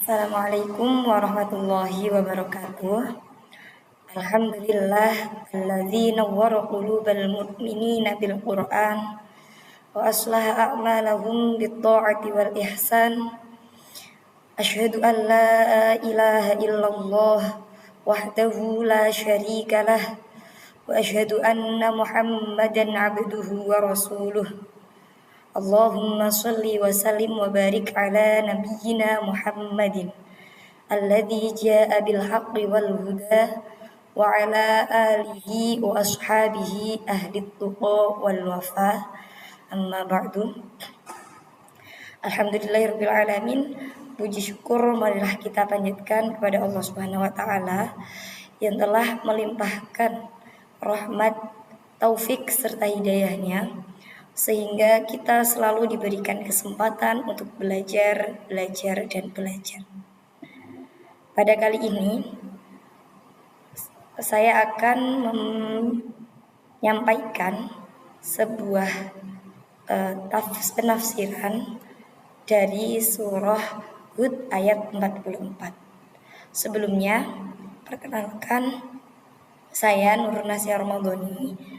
Assalamualaikum warahmatullahi wabarakatuh. Alhamdulillah alladzi nawwara qulubal mu'minina bil Qur'an wa aslaha a'malahum bit ta'ati wal ihsan. Asyhadu an la ilaha illallah wahdahu la syarika lah wa asyhadu anna Muhammadan abduhu wa rasuluh. Allahumma salli wa sallim wa barik ala nabiyyina Muhammadin alladzi jaa'a bil haqqi wal huda wa ala alihi wa ashabihi ahli tuqa wal wafa. Amma ba'du. Alhamdulillahirabbil alamin. Puji syukur marilah kita panjatkan kepada Allah Subhanahu wa taala yang telah melimpahkan rahmat, taufik serta hidayahnya sehingga kita selalu diberikan kesempatan untuk belajar dan belajar. Pada kali ini saya akan menyampaikan sebuah penafsiran dari surah Hud ayat 44. Sebelumnya, perkenalkan saya Nurul Nasya Ramadhani,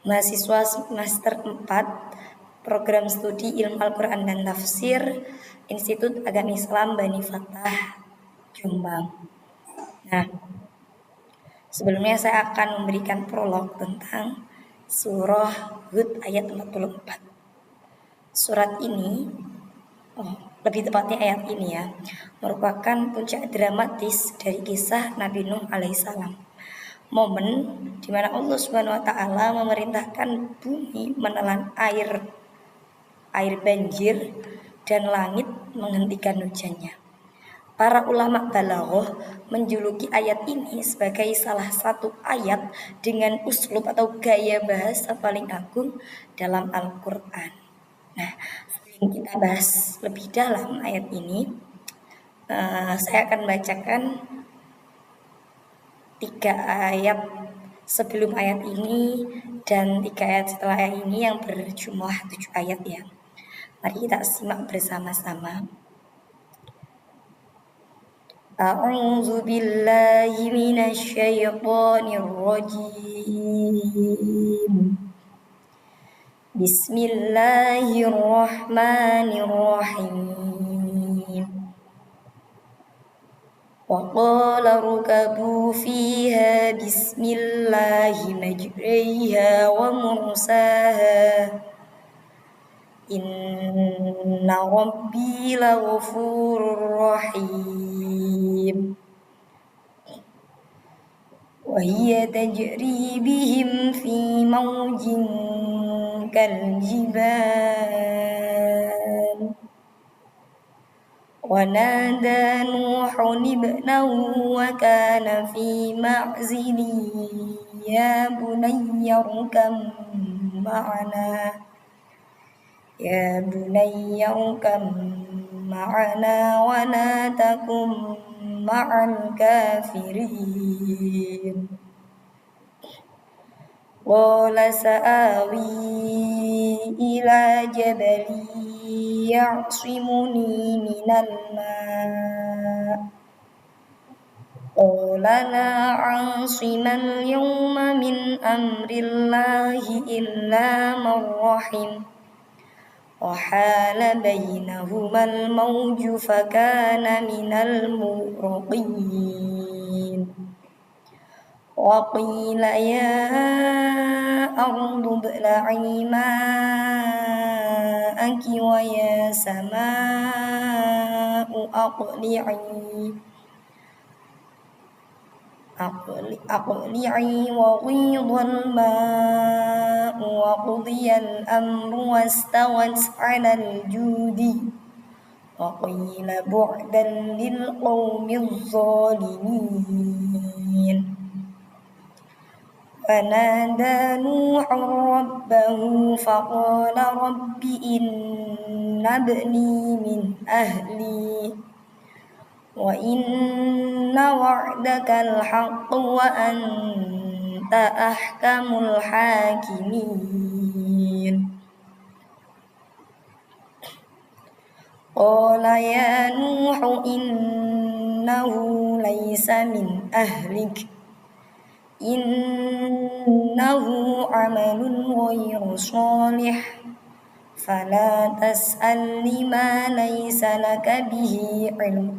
mahasiswa semester 4 program studi Ilmu Al-Quran dan Tafsir Institut Agama Islam Bani Fatah, Jombang. Nah, sebelumnya saya akan memberikan prolog tentang surah Hud ayat 44. Surat ini, lebih tepatnya ayat ini ya, merupakan puncak dramatis dari kisah Nabi Nuh alaihissalam. Momen di mana Allah Subhanahu wa taala memerintahkan bumi menelan air banjir dan langit menghentikan hujannya. Para ulama balaghah menjuluki ayat ini sebagai salah satu ayat dengan uslub atau gaya bahasa paling agung dalam Al-Quran. Nah, sebelum kita bahas lebih dalam ayat ini, saya akan bacakan 3 ayat sebelum ayat ini dan 3 ayat setelah ayat ini yang berjumlah 7 ayat ya. Mari kita simak bersama-sama. A'udzu billahi minasy syaithanir rajim. Bismillahirrahmanirrahim. Wa qala rukabu fiha bismillahi majriha wa mursaha. Inna rabbi laghafurur rahim. Wa hiya tajri bihim fi mawjin kal jibal. Wa nada Nuhun ibnahu wa kana fi ma'zili ya bunayya rkam ma'ana. Ya bunayya rkam ma'ana wa la takum ma'al kafirin. Qala sa'awi ila jabali ya'simuni minal ma'. Qala la 'asimal yawma min amrillahi illa man rahim. وحال بينهما الموج فكان من المغرقين وقيل يا أرض ابلعي ماءك ويا سماء أقلعي وغيض الماء وقضي الأمر واستوت على الجود وقيل بعدا للقوم الظالمين. فنادى نوح ربه فقال رب إن ابني من أهلي وإن وعدك الحق وأنت أحكم الحاكمين. Qala ya Nuh innahu laysa min ahlik innahu amalun ghairu shalih fala tas'al lima laysa laka bihi ilm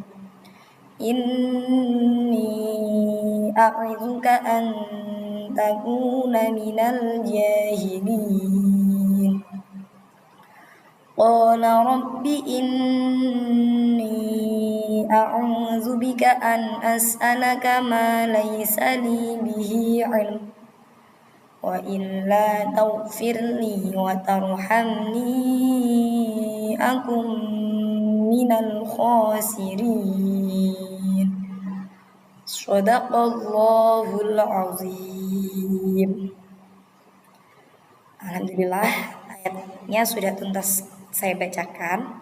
inni a'idzuka an takuna minal jahilin. Qala rabbi inni a'udzu bika an as'alaka ma laysa li bihi ilm wa illa taghfirli wa tarhamni akum minal khasirin. Shadaqallahul azim. Alhamdulillah, ayatnya sudah tuntas saya bacakan.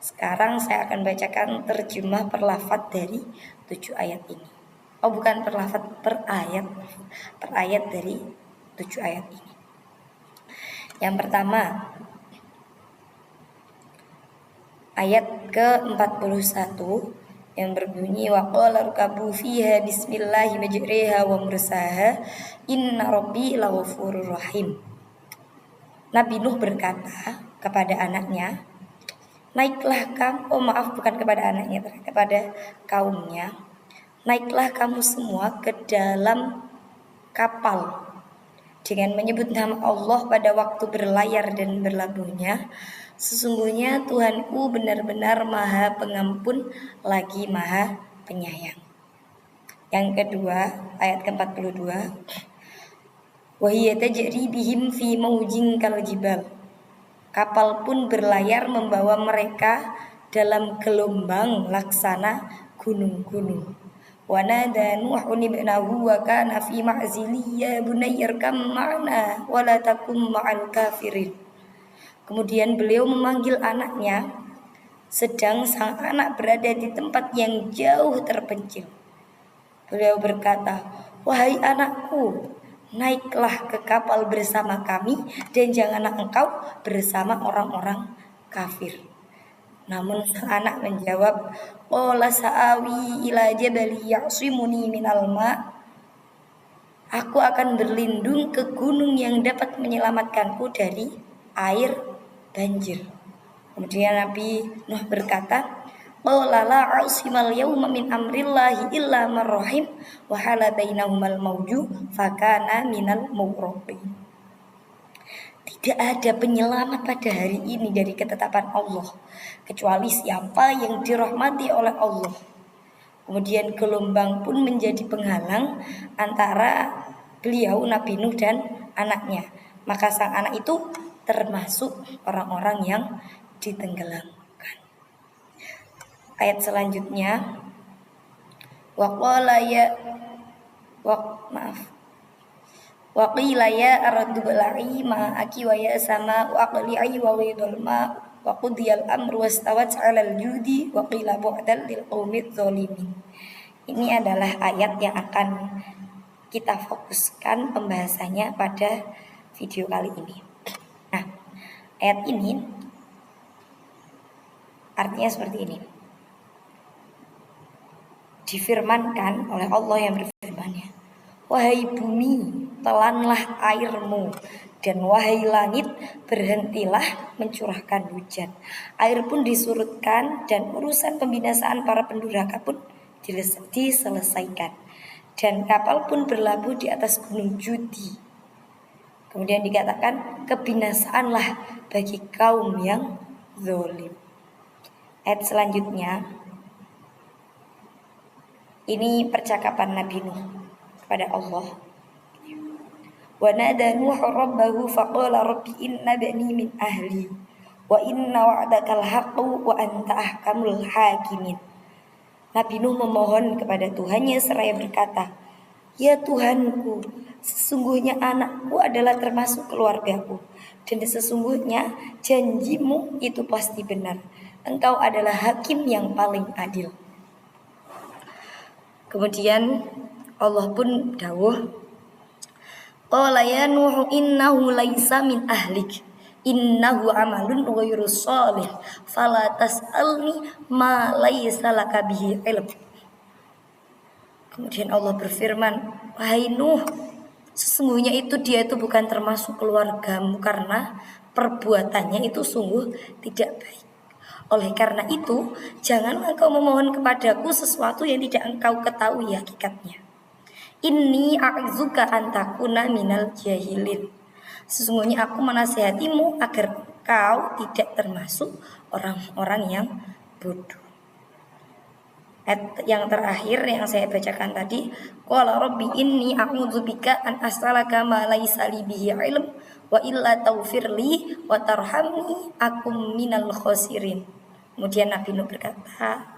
Sekarang saya akan bacakan terjemah per lafadz dari 7 ayat ini. Oh, bukan per lafadz, per ayat dari 7 ayat ini. Yang pertama, ayat ke-41 yang berbunyi wa qala rkabu fiha bismillahi majriha wa mursaha inna rabbi laghafurur rahim. Nabi Nuh berkata kepada anaknya, naiklah kamu, kepada kaumnya, naiklah kamu semua ke dalam kapal dengan menyebut nama Allah pada waktu berlayar dan berlabuhnya. Sesungguhnya Tuhanku benar-benar Maha Pengampun lagi Maha Penyayang. Yang kedua, ayat ke-42. Wa hiya tajri bihim fi maujin kal jibal. Kapal pun berlayar membawa mereka dalam gelombang laksana gunung-gunung. Wa nada Nuhun ibnahu wa kana fi ma'zili ya bunayya arkam ma'na wa la takum ma'al kafirin. Kemudian beliau memanggil anaknya sedang sang anak berada di tempat yang jauh terpencil. Beliau berkata, wahai anakku, naiklah ke kapal bersama kami dan janganlah engkau bersama orang-orang kafir. Namun sang anak menjawab, qala sa'awi ila jabali ya'simuni minal ma'. Aku akan berlindung ke gunung yang dapat menyelamatkanku dari air banjir. Kemudian Nabi Nuh berkata, qala la 'asimal yawma min amrillahi illa man rahim wa hala bainahumal mawju fakana minal mughraqin. Tidak ada penyelamat pada hari ini dari ketetapan Allah kecuali siapa yang dirahmati oleh Allah. Kemudian gelombang pun menjadi penghalang antara beliau Nabi Nuh dan anaknya. Maka sang anak itu termasuk orang-orang yang ditenggelamkan. Ayat selanjutnya, wa qila ya ardu bala'i ma'aki wa ya sama wa aqli'i wa widul ma wa qudiyal amru wastawat 'alal judi wa qila bu'dal lil qaumidz zalimin. Ini adalah ayat yang akan kita fokuskan pembahasannya pada video kali ini. Nah, ayat ini artinya seperti ini. Difirmankan oleh Allah yang berfirman-Nya, wahai bumi, telanlah airmu, dan wahai langit, berhentilah mencurahkan hujan. Air pun disurutkan dan urusan pembinasaan para pendurhaka pun diselesaikan. Dan kapal pun berlabuh di atas gunung Judi. Kemudian dikatakan kebinasaanlah bagi kaum yang zalim. Ayat selanjutnya, ini percakapan Nabi Nuh kepada Allah. Wa nada Nuh rabbahu faqala rabbi inna bani min ahli wa inna wa'dakal haqqu wa anta ahkamul hakimin. Nabi Nuh memohon kepada Tuhannya seraya berkata, ya Tuhanku, sesungguhnya anakku adalah termasuk keluargaku, dan sesungguhnya janjimu itu pasti benar. Engkau adalah hakim yang paling adil. Kemudian Allah pun dawuh, qala ya Nuh innahu laisa min ahlik innahu amalun ghairu shalih fala tas'alni ma laisa laka bihi ilm. Kemudian Allah berfirman, wahai Nuh, sesungguhnya dia itu bukan termasuk keluargamu karena perbuatannya itu sungguh tidak baik. Oleh karena itu, janganlah engkau memohon kepadaku sesuatu yang tidak engkau ketahui hakikatnya. Inni a'udzuka an takuna minal jahilin. Sesungguhnya aku menasihatimu agar kau tidak termasuk orang-orang yang bodoh. Yang terakhir yang saya bacakan tadi, qala rabbi inni a'udzubika an as'alaka ma laisa li bihi ilm wa illa taghfirli wa tarhamni akum minal khosirin. Kemudian Nabi Nuh berkata,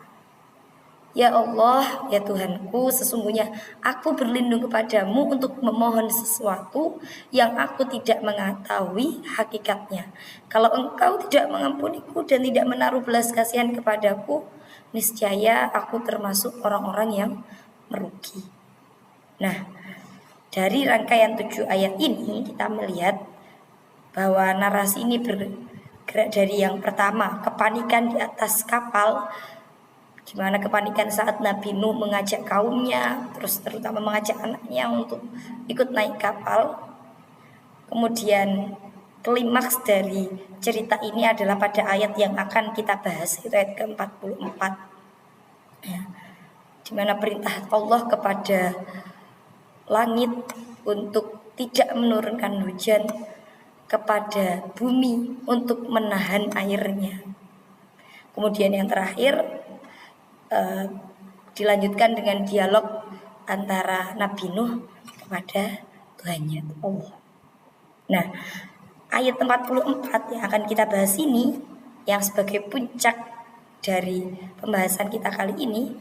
ya Allah, ya Tuhanku, sesungguhnya aku berlindung kepadamu untuk memohon sesuatu yang aku tidak mengetahui hakikatnya. Kalau engkau tidak mengampuniku dan tidak menaruh belas kasihan kepadaku, niscaya aku termasuk orang-orang yang merugi. Nah, dari rangkaian 7 ayat ini kita melihat bahwa narasi ini bergerak dari yang pertama, kepanikan di atas kapal, di mana kepanikan saat Nabi Nuh mengajak kaumnya, terus terutama mengajak anaknya untuk ikut naik kapal. Kemudian klimaks dari cerita ini adalah pada ayat yang akan kita bahas, itu ayat ke-44 ya, di mana perintah Allah kepada langit untuk tidak menurunkan hujan, kepada bumi untuk menahan airnya. Kemudian yang terakhir dilanjutkan dengan dialog antara Nabi Nuh kepada Tuhannya Allah. Nah, ayat 44 yang akan kita bahas ini, yang sebagai puncak dari pembahasan kita kali ini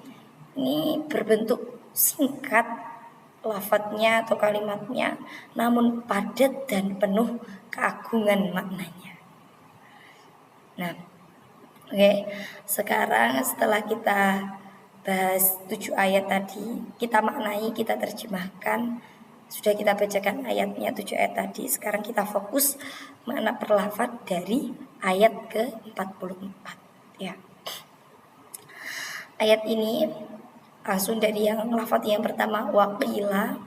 berbentuk singkat lafadznya atau kalimatnya, namun padat dan penuh keagungan maknanya. Nah, oke, sekarang setelah kita bahas 7 ayat tadi, kita maknai, kita terjemahkan, sudah kita bacakan ayatnya 7 ayat tadi. Sekarang kita fokus makna perlafaz dari ayat ke-44 ya. Ayat ini langsung dari yang lafaz yang pertama, waqila.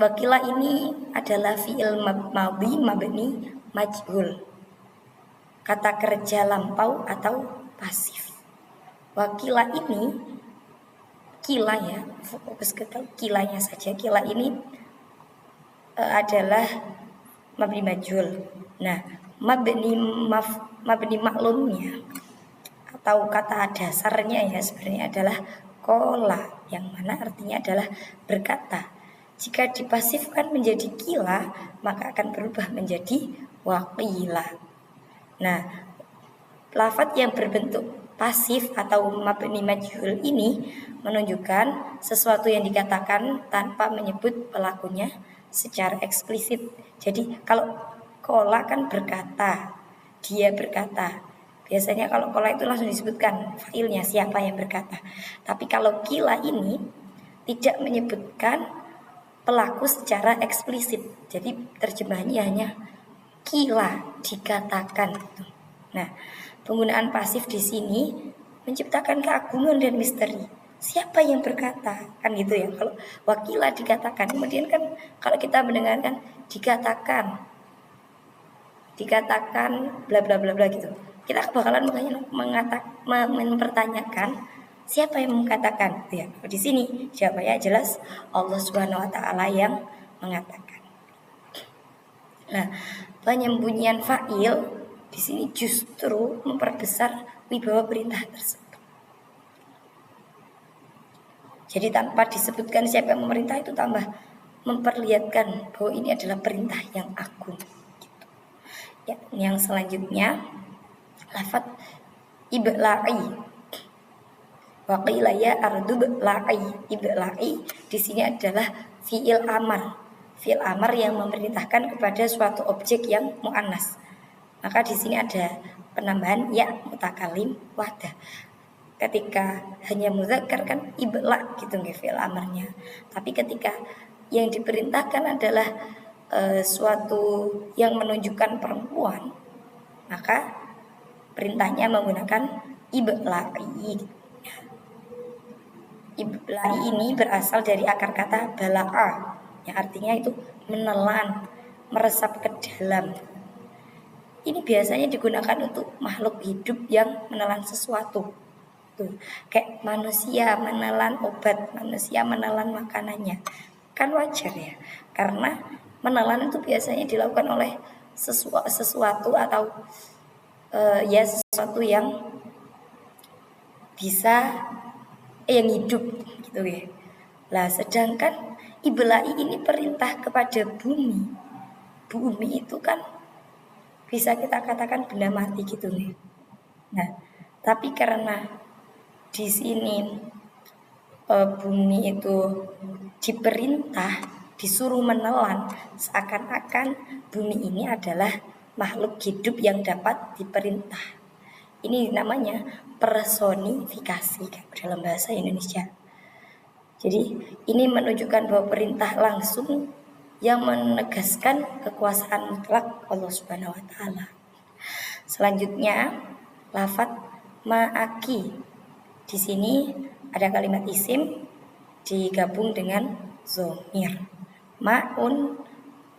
Waqila ini adalah fi'il madhi mabni majhul, kata kerja lampau atau pasif. Waqila ini, kila ya, fokus ke kilanya saja. Kila ini adalah mabni majhul. Nah, mabni maklumnya atau kata dasarnya ya sebenarnya adalah kola, yang mana artinya adalah berkata. Jika dipasifkan menjadi kila, maka akan berubah menjadi waqila. Nah, lafadz yang berbentuk pasif atau mabni majhul ini menunjukkan sesuatu yang dikatakan tanpa menyebut pelakunya secara eksplisit. Jadi kalau kola kan berkata, dia berkata. Biasanya kalau kola itu langsung disebutkan failnya, siapa yang berkata. Tapi kalau kila ini tidak menyebutkan pelaku secara eksplisit. Jadi terjemahannya hanya kila, dikatakan. Nah, penggunaan pasif di sini menciptakan keagungan dan misteri. Siapa yang berkata? Kan gitu ya. Kalau wakila dikatakan, kemudian kan kalau kita mendengarkan dikatakan bla bla bla bla gitu, kita bakalan mempertanyakan siapa yang mengatakan ya. Di sini jawabannya jelas Allah Subhanahu wa taala yang mengatakan. Nah, penyembunyian fa'il di sini justru memperbesar wibawa perintah tersebut. Jadi tanpa disebutkan siapa yang memerintah itu tambah memperlihatkan bahwa ini adalah perintah yang agung. Ya, yang selanjutnya lafaz ibla'i. Waqila ya ardu bla'i. Ibla'i di sini adalah fi'il amar. Fi'il amar yang memerintahkan kepada suatu objek yang muannas. Maka di sini ada penambahan ya mutakalim wahdah. Ketika hanya muzakkar kan ibla gitu nggih fi'il amarnya. Tapi ketika yang diperintahkan adalah suatu yang menunjukkan perempuan, maka perintahnya menggunakan ibla'i. Ibla'i ini berasal dari akar kata bala'a, yang artinya itu menelan, meresap ke dalam. Ini biasanya digunakan untuk makhluk hidup yang menelan sesuatu. Tuh, kayak manusia menelan obat, manusia menelan makanannya. Kan wajar ya, karena menelan itu biasanya dilakukan oleh sesuatu atau ya sesuatu yang bisa yang hidup gitu ya. Lah sedangkan ibla'i ini perintah kepada bumi. Bumi itu kan bisa kita katakan benda mati gitu nih. Nah, tapi karena di sini bumi itu diperintah, disuruh menelan, seakan-akan bumi ini adalah makhluk hidup yang dapat diperintah. Ini namanya personifikasi dalam bahasa Indonesia. Jadi ini menunjukkan bahwa perintah langsung yang menegaskan kekuasaan mutlak Allah Subhanahu wa taala. Selanjutnya lafadz ma'aki. Di sini ada kalimat isim digabung dengan dhamir. Ma'un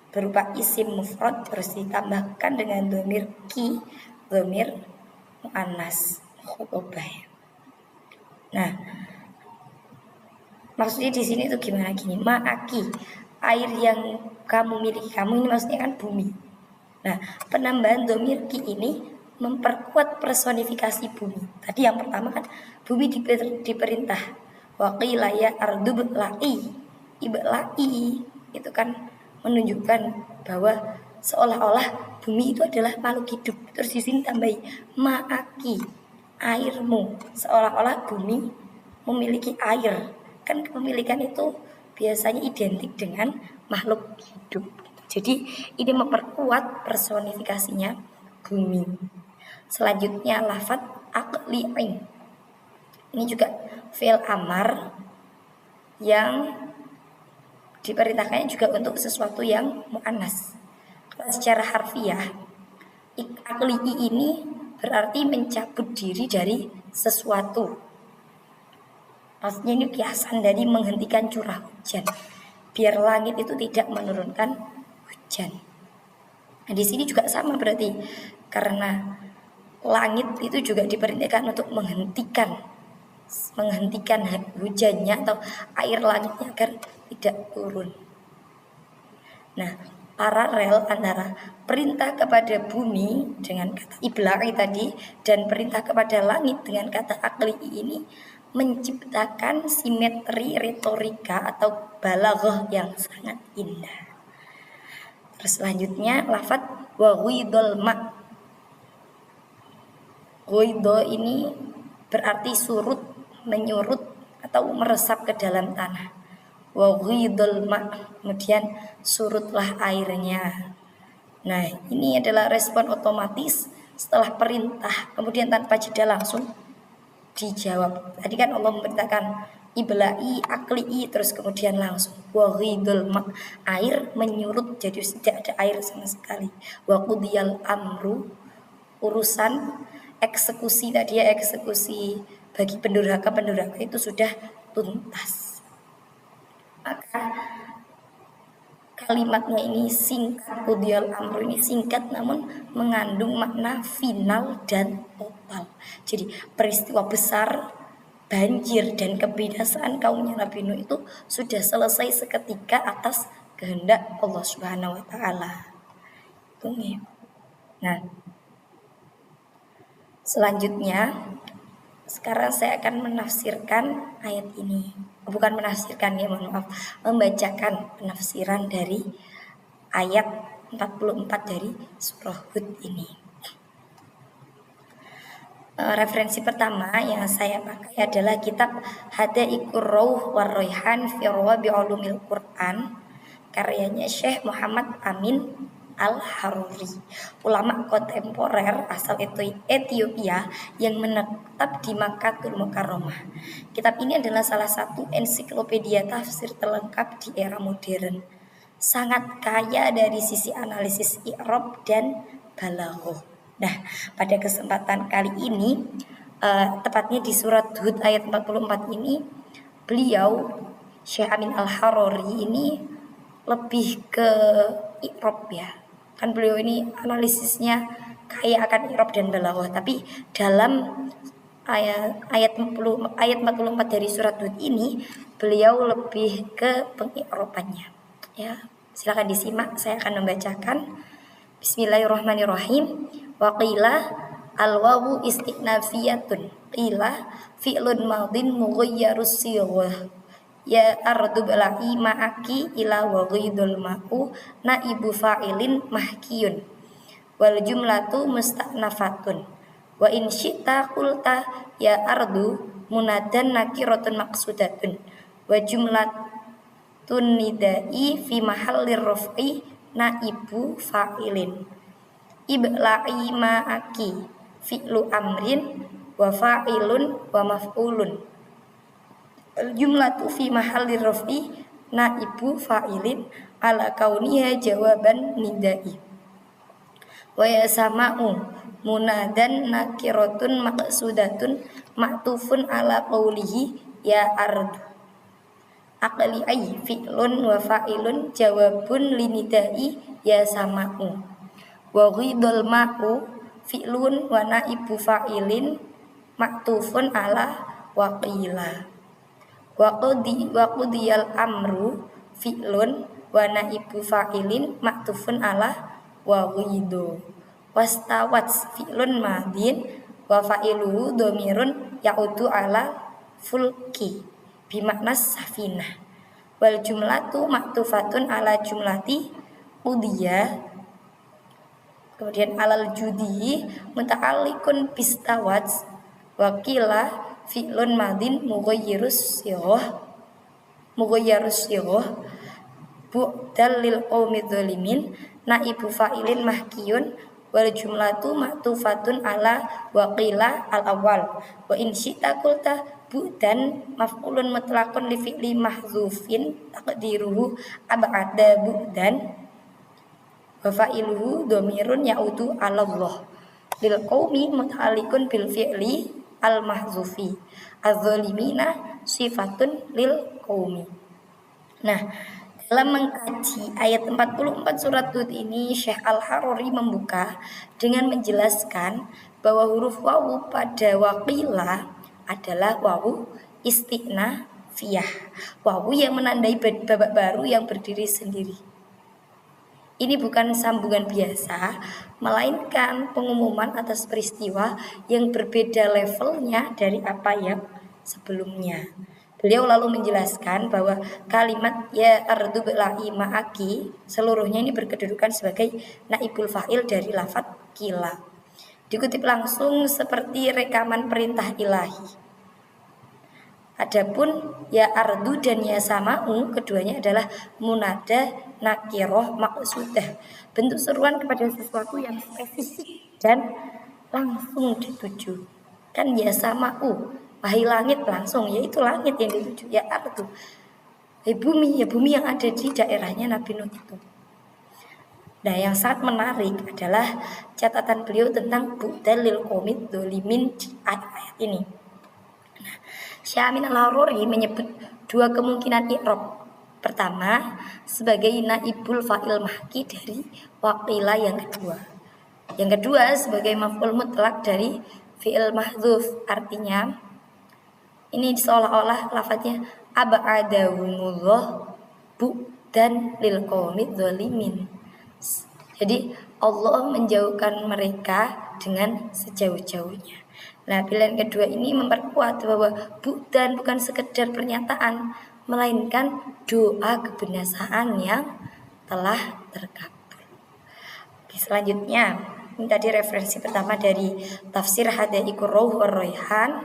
berupa isim mufrad terus ditambahkan dengan dhamir ki, dhamir muannas khutbah. Nah, maksudnya di sini tuh gimana gini? Ma'aki, air yang kamu miliki, kamu ini maksudnya kan bumi. Nah, penambahan dhamir ki ini memperkuat personifikasi bumi. Tadi yang pertama kan bumi diperintah wa qila ya ardu ibla'i. Ibla'i itu kan menunjukkan bahwa seolah-olah bumi itu adalah makhluk hidup. Terus di sini tambahi ma'aki, airmu, seolah-olah bumi memiliki air. Kan kepemilikan itu biasanya identik dengan makhluk hidup. Jadi ini memperkuat personifikasinya bumi. Selanjutnya lafadz aqli'in. Ini juga fi'il amar yang diperintahkannya juga untuk sesuatu yang muannas. Secara harfiah, aqli'i ini berarti mencabut diri dari sesuatu. Maksudnya ini kiasan dari menghentikan curah hujan, biar langit itu tidak menurunkan hujan. Nah, di sini juga sama berarti, karena langit itu juga diperintahkan untuk menghentikan hujannya atau air langitnya agar tidak turun. Nah, paralel antara perintah kepada bumi dengan kata ibla'i tadi dan perintah kepada langit dengan kata aqli'i ini menciptakan simetri retorika atau balaghah yang sangat indah. Terus selanjutnya lafadz wa ghidul ma'. Ghidho ini berarti surut, menyurut atau meresap ke dalam tanah. Wa ghidul ma', kemudian surutlah airnya. Nah, ini adalah respon otomatis setelah perintah, kemudian tanpa jeda langsung dijawab. Tadi kan Allah memerintahkan ibla'i, aqli'i, terus kemudian langsung wa ghidul ma', air menyurut jadi tidak ada air sama sekali. Wa qudiyal amru, urusan eksekusi tadi ya, eksekusi bagi pendurhaka itu sudah tuntas. Maka kalimatnya ini singkat, qudiyal amru ini singkat namun mengandung makna final dan total. Jadi peristiwa besar banjir dan kebinasaan kaumnya Nabi Nuh itu sudah selesai seketika atas kehendak Allah Subhanahu wa taala. Nah, selanjutnya sekarang saya akan menafsirkan ayat ini. Bukan menafsirkan ya, mohon maaf, membacakan penafsiran dari ayat 44 dari surah Hud ini. Referensi pertama yang saya pakai adalah kitab Hadaiqur Rauh war Raihan fi Rawabi Ulumil Quran, karyanya Syekh Muhammad Amin Al-Haruri, ulama kontemporer asal Ethiopia yang menetap di Makkahul Mukarramah. Kitab ini adalah salah satu ensiklopedia tafsir terlengkap di era modern. sangat kaya dari sisi analisis i'rab dan balaghah. Nah, pada kesempatan kali ini tepatnya di surat Hud ayat 44 ini, beliau Syekh Amin Al-Harori ini lebih ke i'rab ya. Kan beliau ini analisisnya kaya akan i'rab dan balaghah, tapi dalam ayat 44 dari surat Hud ini beliau lebih ke pengi'rabannya. Ya, silakan disimak, saya akan membacakan. Bismillahirrahmanirrahim. Wa qila al-wawu istinafiyatun. Qila fi'lun madin mughayyarus sighah. Ya ardu bala'i ma'aki ila wa ghidul ma'u naibu fa'ilin mahkiyun. Wal jumlatu musta'nafatun. Wa in syi'ta qulta ya ardu munadan nakiratun maqsudatun. Wa jumlatun nidai fi mahallir raf'i naibu fa'ilin. Ibla'i ma'aki fi'lu amrin wa fa'ilun wa maf'ulun. Jumlatu fi mahallir raf'i naibu fa'ilin ala kauniha jawaban nidai. Wa yasama'u munadan nakiratun maqsudatun ma'tufun ala qawlihi ya ardu. Aqli ay fi'lun wa fa'ilun jawabun linidai ya sama'u. Wa ghidul ma'u fi'lun wa naibu fa'ilin ma'tufun ala waqila. Wa qudiyal amru fi'lun wa naibu fa'ilin ma'tufun ala wa ghidu. Wastawat fi'lun madin wa fa'iluhu domirun ya'udu ala fulki bimaknas safinah. Wal jumlatu maktufatun ala jumlati udiya. Kemudian alal judi muta'alliqun bistawat wa qila fi'lun madin mughayyirus sighah bu'dal lil qaumi dzalimin naibu fa'ilin mahkiyun. Wal jumlatu maktufatun ala wa qila al awal. Wa in syi'ta qulta bu'dan maf'ulun mutlaqun li fi'li mahdzufin taqdiruhu ab'ada bu'dan wa fa'iluhu dhamirun ya'udu 'ala Allah. Lil qaumi muta'alliqun bil fi'li al mahzufi. Az-zalimina sifatun lil qaumi. Nah, dalam mengkaji ayat 44 surat Hud ini, Syekh Al-Harori membuka dengan menjelaskan bahwa huruf wawu pada waqila adalah wawu istinafiyah, wawu yang menandai babak baru yang berdiri sendiri. Ini bukan sambungan biasa, melainkan pengumuman atas peristiwa yang berbeda levelnya dari apa yang sebelumnya. Beliau lalu menjelaskan bahwa kalimat ya ardu bala'i ma'aki seluruhnya ini berkedudukan sebagai naibul fa'il dari lafadz kila. Dikutip langsung seperti rekaman perintah ilahi. Adapun ya ardu dan ya sama'u keduanya adalah munada nakiroh maqsudah, bentuk seruan kepada sesuatu yang spesifik dan langsung dituju. Kan ya sama'u, wahai langit, langsung, yaitu langit yang dituju. Ya ardu, ya bumi yang ada di daerahnya Nabi Nuh itu. Nah, yang sangat menarik adalah catatan beliau tentang bu'dal lil qaumid dzalimin di ayat ini. Nah, Syekh Amin Al-Harori menyebut dua kemungkinan i'rab. Pertama, sebagai naibul fa'il mahki dari waqila yang kedua. Yang kedua, sebagai maf'ul mutlak dari fi'il mahdzuf. Artinya, ini seolah-olah lafadznya ab'adahumullah bu'dan lil qaumid dzalimin. Jadi Allah menjauhkan mereka dengan sejauh-jauhnya. Nah, pilihan kedua ini memperkuat bahwa bu'dan bukan sekedar pernyataan, melainkan doa kebinasaan yang telah terkabul. Selanjutnya, ini tadi referensi pertama dari tafsir Hadaiqur Rauh war Raihan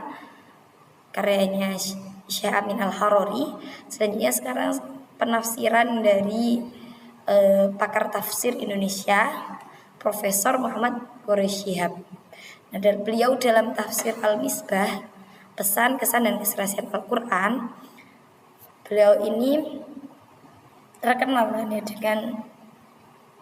karyanya Syekh Amin Al-Harori. Selanjutnya sekarang penafsiran dari pakar tafsir Indonesia Profesor Muhammad Quraish Shihab. Nah, dan beliau dalam tafsir Al-Misbah, pesan, kesan, dan keserasian Al-Quran, beliau ini terkenal dengan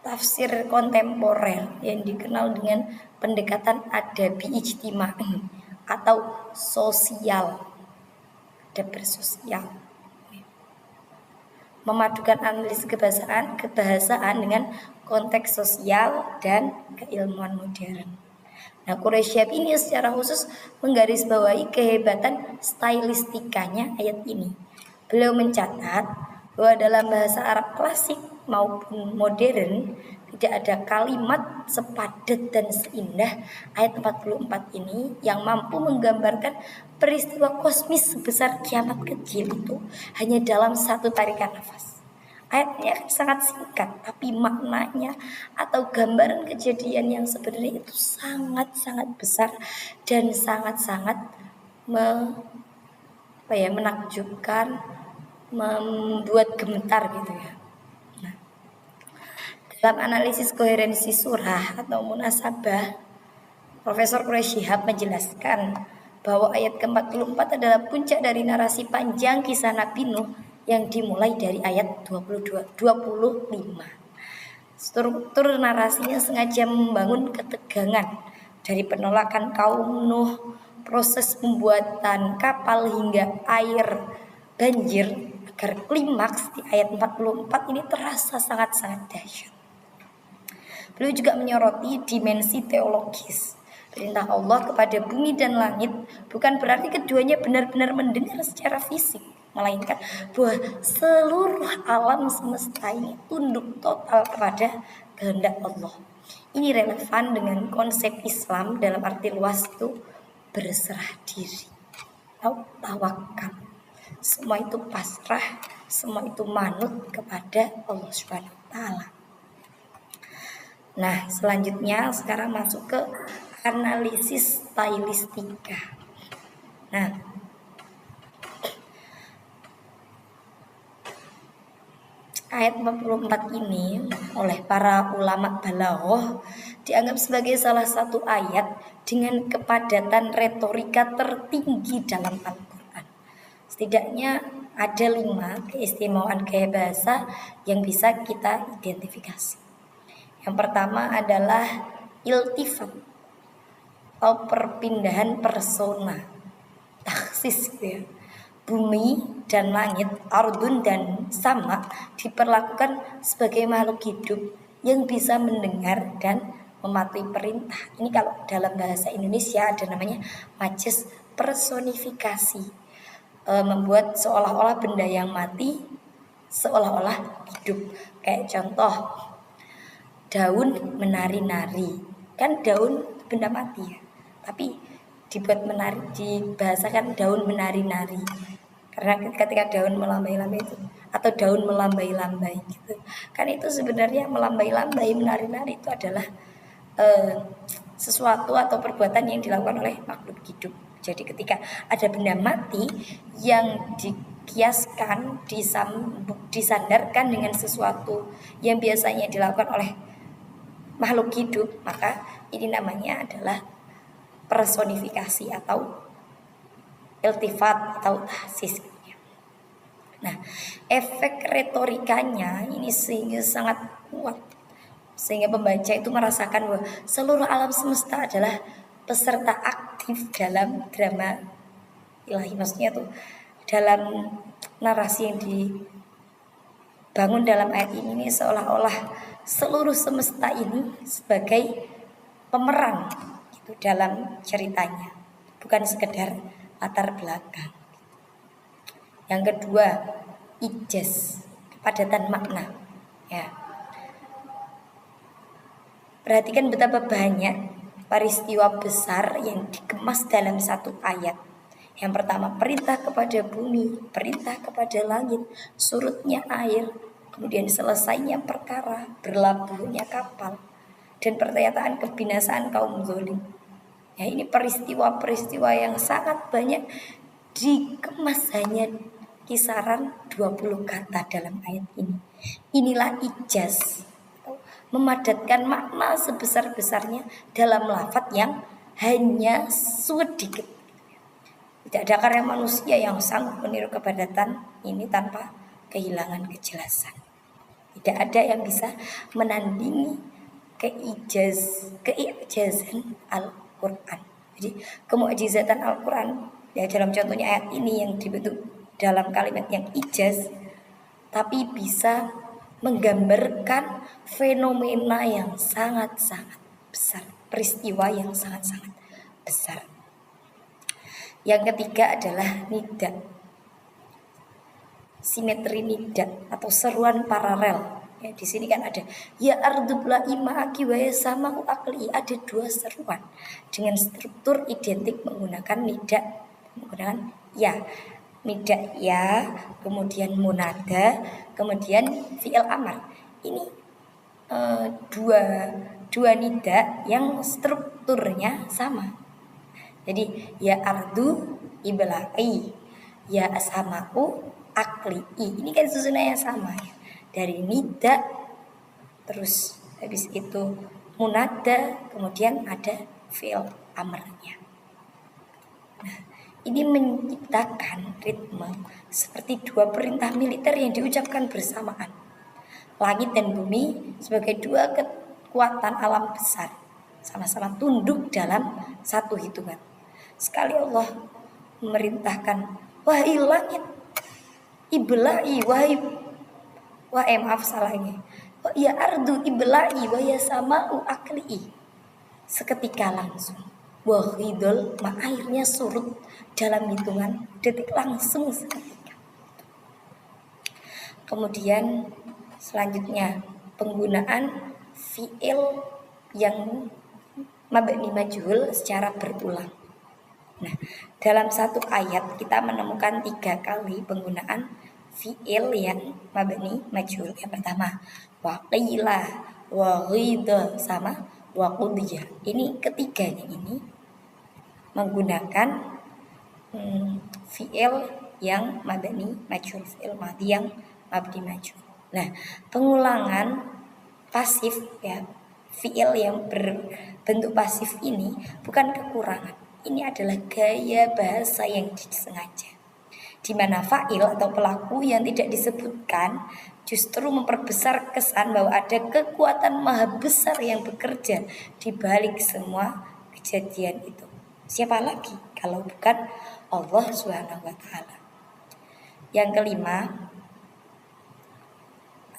tafsir kontemporer yang dikenal dengan pendekatan adabi ijtimai atau sosial, adab bersosial, memadukan analisis kebahasaan dengan konteks sosial dan keilmuan modern. Nah, Quraisyab ini secara khusus menggarisbawahi kehebatan stylistikanya ayat ini. Beliau mencatat bahwa dalam bahasa Arab klasik maupun modern tidak ada kalimat sepadat dan seindah ayat 44 ini yang mampu menggambarkan peristiwa kosmis sebesar kiamat kecil itu hanya dalam satu tarikan nafas. Ayatnya sangat singkat, tapi maknanya atau gambaran kejadian yang sebenarnya itu sangat-sangat besar dan sangat-sangat menakjubkan, membuat gemetar gitu ya. Nah, dalam analisis koherensi surah atau munasabah, Profesor Quraish Shihab menjelaskan bahwa ayat ke-44 adalah puncak dari narasi panjang kisah Nabi Nuh yang dimulai dari ayat 25. Struktur narasinya sengaja membangun ketegangan dari penolakan kaum Nuh, proses pembuatan kapal hingga air banjir agar klimaks di ayat 44 ini terasa sangat-sangat dahsyat. Beliau juga menyoroti dimensi teologis. Perintah Allah kepada bumi dan langit bukan berarti keduanya benar-benar mendengar secara fisik, melainkan bahwa seluruh alam semesta ini tunduk total kepada kehendak Allah. Ini relevan dengan konsep Islam dalam arti luas itu berserah diri atau tawakal. Semua itu pasrah, semua itu manut kepada Allah Subhanahu wa taala. Nah, selanjutnya sekarang masuk ke analisis stylistika. Nah, ayat 44 ini oleh para ulama balaghah dianggap sebagai salah satu ayat dengan kepadatan retorika tertinggi dalam Al-Quran. Setidaknya ada 5 keistimewaan gaya bahasa yang bisa kita identifikasi. Yang pertama adalah iltifat atau perpindahan persona, taksis gitu ya. Bumi dan langit, ardun dan sama diperlakukan sebagai makhluk hidup yang bisa mendengar dan mematuhi perintah. Ini kalau dalam bahasa Indonesia ada namanya majas personifikasi, membuat seolah-olah benda yang mati seolah-olah hidup. Kayak contoh, daun menari-nari, kan daun benda mati ya, tapi dibuat menari, dibahasakan daun menari-nari, karena ketika daun melambai-lambai itu atau daun melambai-lambai gitu kan, itu sebenarnya melambai-lambai, menari-nari itu adalah sesuatu atau perbuatan yang dilakukan oleh makhluk hidup. Jadi ketika ada benda mati yang dikiaskan, disandarkan dengan sesuatu yang biasanya dilakukan oleh makhluk hidup, maka ini namanya adalah personifikasi atau iltifat atau tahsis. Nah, efek retorikanya ini sehingga sangat kuat, sehingga pembaca itu merasakan bahwa seluruh alam semesta adalah peserta aktif dalam drama ilahi. Maksudnya tuh dalam narasi yang dibangun dalam ayat ini seolah-olah seluruh semesta ini sebagai pemeran gitu dalam ceritanya, bukan sekedar latar belakang. Yang kedua, ijaz, kepadatan makna. Ya. Perhatikan betapa banyak peristiwa besar yang dikemas dalam satu ayat. Yang pertama, perintah kepada bumi, perintah kepada langit, surutnya air, kemudian selesainya perkara, berlabuhnya kapal, dan pernyataan kebinasaan kaum zalim. Ya, ini peristiwa-peristiwa yang sangat banyak dikemas hanya kisaran 20 kata dalam ayat ini. Inilah ijaz, memadatkan makna sebesar-besarnya dalam lafaz yang hanya sedikit. Tidak ada karya manusia yang sanggup meniru kepadatan ini tanpa kehilangan kejelasan. Tidak ada yang bisa menandingi keijazan Al-Quran. Jadi kemukjizatan Al-Quran ya dalam contohnya ayat ini yang dibentuk dalam kalimat yang ijaz, tapi bisa menggambarkan fenomena yang sangat-sangat besar, peristiwa yang sangat-sangat besar. Yang ketiga adalah nida, simetri nida atau seruan paralel. Ya, di sini kan ada ya ardubla ma'aki wa sama akli, ada dua seruan dengan struktur identik menggunakan nida, menggunakan ya. Nida ya, kemudian munada, kemudian fi'il amar. Ini dua nida yang strukturnya sama. Jadi ya ardu ibla'i, ya asamaku akli. Ini kan susunannya sama ya. Dari nida terus habis itu munada, kemudian ada fi'il amrnya. Nah, ini menciptakan ritme seperti dua perintah militer yang diucapkan bersamaan. Langit dan bumi sebagai dua kekuatan alam besar sama-sama tunduk dalam satu hitungan. Sekali Allah memerintahkan, wahai langit ibla'i, maaf salahnya, ya ardu ibla'i wa ya sama'u akli'i. Seketika langsung wahidul, airnya surut dalam hitungan detik, langsung seketika. Kemudian selanjutnya penggunaan fi'il yang mabni majhul secara berulang. Nah, dalam satu ayat kita menemukan 3 kali penggunaan fi'il yang mabni majhul. Yang pertama waqila, waghida, sama waqudiya. Ini ketiganya ini menggunakan fi'il yang mabni majhul, fi'il madhi yang mabni majhul. Nah, pengulangan pasif ya, fi'il yang berbentuk pasif ini bukan kekurangan. Ini adalah gaya bahasa yang disengaja, di mana fa'il atau pelaku yang tidak disebutkan justru memperbesar kesan bahwa ada kekuatan maha besar yang bekerja di balik semua kejadian itu. Siapa lagi kalau bukan Allah Subhanahu wa taala. Yang kelima,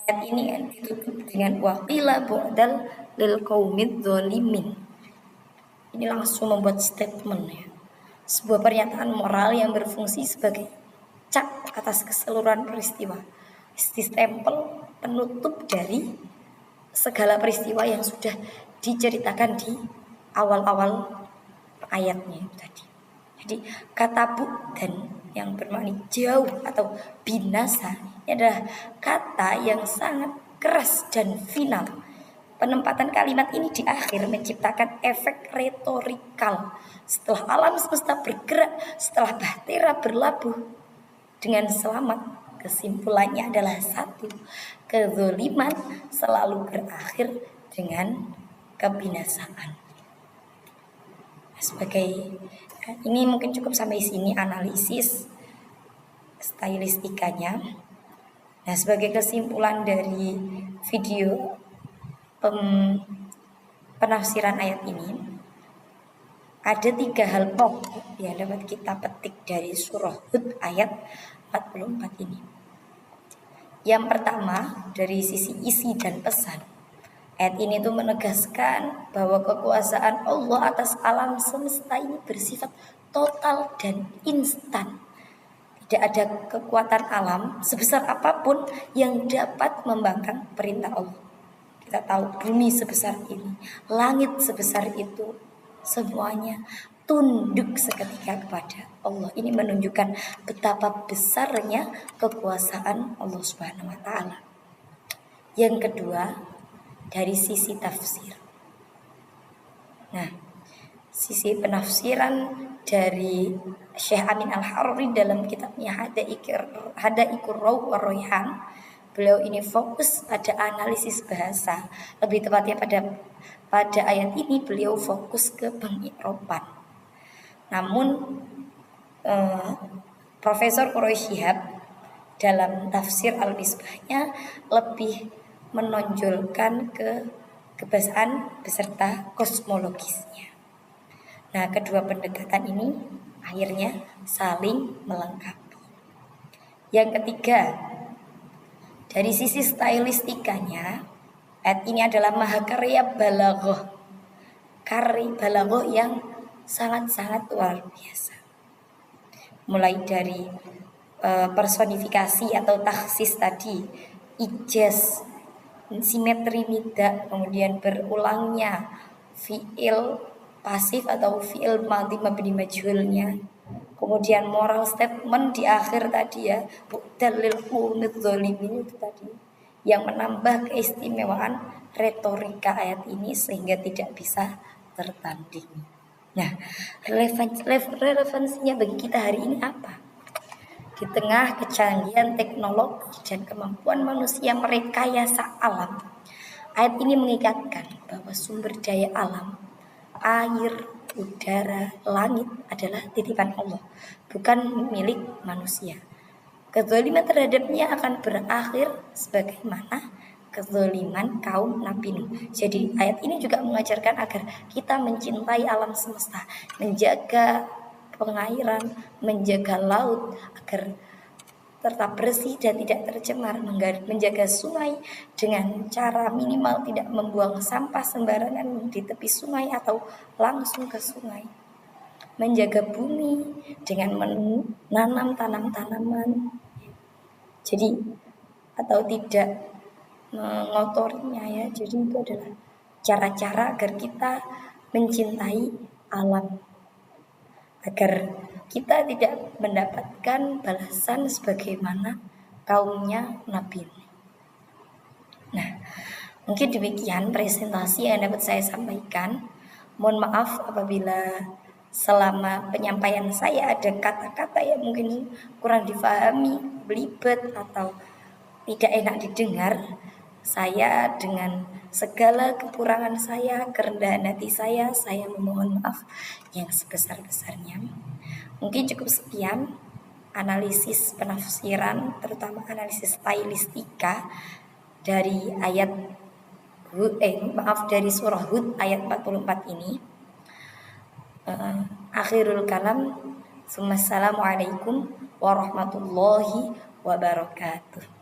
ayat ini ditutup dengan waqila bu'dal lil qaumid dzalimin. Ini langsung membuat statement ya. Sebuah pernyataan moral yang berfungsi sebagai cap atas keseluruhan peristiwa. Stempel penutup dari segala peristiwa yang sudah diceritakan di awal-awal ayatnya itu tadi. Jadi kata dan yang bermakna jauh atau binasa ini adalah kata yang sangat keras dan final. Penempatan kalimat ini di akhir menciptakan efek retorikal. Setelah alam semesta bergerak, setelah bahtera berlabuh dengan selamat, kesimpulannya adalah satu: kezaliman selalu berakhir dengan kebinasaan. Sebagai ini mungkin cukup sampai sini analisis stylistikanya. Nah, sebagai kesimpulan dari video penafsiran ayat ini, ada 3 hal pokok yang dapat kita petik dari surah Hud ayat 44 ini. Yang pertama, dari sisi isi dan pesan, ayat ini tuh menegaskan bahwa kekuasaan Allah atas alam semesta ini bersifat total dan instan. Tidak ada kekuatan alam sebesar apapun yang dapat membangkang perintah Allah. Kita tahu bumi sebesar ini, langit sebesar itu, semuanya tunduk seketika kepada Allah. Ini menunjukkan betapa besarnya kekuasaan Allah Subhanahu wa taala. Yang kedua, dari sisi tafsir. Nah, sisi penafsiran dari Syekh Amin Al-Haruri dalam kitabnya Hadaiqur Rawh wa Rayhan, beliau ini fokus pada analisis bahasa. Lebih tepatnya pada ayat ini beliau fokus ke pengi'raban. Namun Profesor Quraish Shihab dalam tafsir Al-Misbahnya lebih menonjolkan kebahasaan beserta kosmologisnya. Nah, kedua pendekatan ini akhirnya saling melengkapi. Yang ketiga, dari sisi stylistikanya, ayat ini adalah mahakarya balaghah. Karya balaghah yang sangat-sangat luar biasa. Mulai dari personifikasi atau taksis tadi, ijaz, simetri nida, kemudian berulangnya fiil pasif atau fiil madhi mabni majhulnya, kemudian moral statement di akhir tadi ya, dalil qunut zalimin itu tadi yang menambah keistimewaan retorika ayat ini sehingga tidak bisa tertanding. Nah, relevansinya bagi kita hari ini apa? Di tengah kecanggihan teknologi dan kemampuan manusia merekayasa alam, ayat ini mengingatkan bahwa sumber daya alam, air, udara, langit adalah titipan Allah, bukan milik manusia. Kezaliman terhadapnya akan berakhir sebagaimana kezaliman kaum Nabi Nuh. Jadi ayat ini juga mengajarkan agar kita mencintai alam semesta, menjaga pengairan, menjaga laut agar tetap bersih dan tidak tercemar, menjaga sungai dengan cara minimal tidak membuang sampah sembarangan di tepi sungai atau langsung ke sungai, menjaga bumi dengan menanam tanaman-tanaman, jadi atau tidak mengotorinya ya. Jadi itu adalah cara-cara agar kita mencintai alam, agar kita tidak mendapatkan balasan sebagaimana kaumnya Nabi. Nah, mungkin demikian presentasi yang dapat saya sampaikan. Mohon maaf apabila selama penyampaian saya ada kata-kata yang mungkin kurang difahami, belibet atau tidak enak didengar. Saya dengan segala kekurangan saya, kerendahan hati saya memohon maaf yang sebesar-besarnya. Mungkin cukup sekian analisis penafsiran, terutama analisis stylistika dari ayat dari surah Hud ayat 44 ini. Akhirul kalam. Assalamualaikum warahmatullahi wabarakatuh.